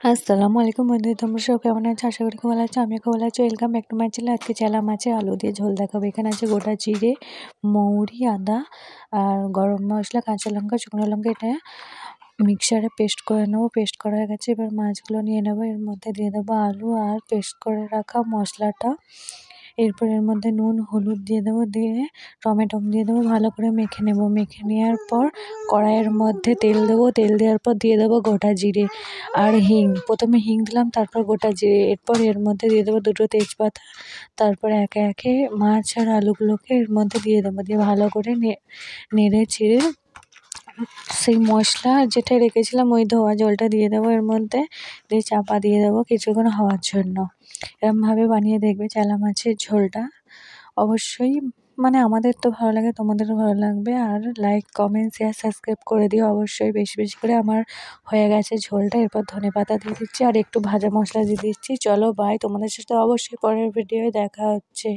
আসসালামু আলাইকুম বন্ধুরা, তোমরা সব কেমন আছো? আশা করি খুব ভালো আছো। আমিও খুব ভালো আছি। Welcome back to my channel. আজকে চেলা মাছের আলু দিয়ে ঝোল দেখাবো। এখানে আছে গোটা জিরে, মৌরি, আদা আর গরম মশলা, কাঁচা লঙ্কা, শুকনো লঙ্কা। এটা মিক্সারে পেস্ট করে নেবো। পেস্ট করা হয়ে গেছে। এবার মাছগুলো নিয়ে নেবো। এর মধ্যে দিয়ে দেবো আলু আর পেস্ট করে রাখা মশলাটা। এরপর এর মধ্যে নুন, হলুদ দিয়ে দেবো। দিয়ে টমেটো দিয়ে দেবো। ভালো করে মেখে নেবো। মেখে নেওয়ার পর কড়াইয়ের মধ্যে তেল দেবো। তেল দেওয়ার পর দিয়ে দেবো গোটা জিরে আর হিং। প্রথমে হিং দিলাম, তারপর গোটা জিরে। এরপর এর মধ্যে দিয়ে দেবো দুটো তেজপাতা। তারপর একে একে মাছ আর আলুগুলোকে এর মধ্যে দিয়ে দেবো। দিয়ে ভালো করে নেড়ে চেড়ে সেই মশলা যেটা রেখেছিলাম ওই ধোয়া জলটা দিয়ে দেবো এর মধ্যে। দিয়ে চাপা দিয়ে দেবো কিছুক্ষণ হওয়ার জন্য। এরমভাবে বানিয়ে দেখবে চেলা মাছের ঝোলটা। অবশ্যই আমাদের তো ভালো লাগে, তোমাদেরও ভালো লাগবে। আর লাইক, কমেন্ট, শেয়ার, সাবস্ক্রাইব করে দিও অবশ্যই বেশি বেশি করে। আমার হয়ে গেছে ঝোলটা। এরপর ধনেপাতা দিয়ে দিচ্ছি আর একটু ভাজা মশলা দিয়ে দিচ্ছি। চলো বাই, তোমাদের সাথে অবশ্যই পরের ভিডিওয় দেখা হচ্ছে।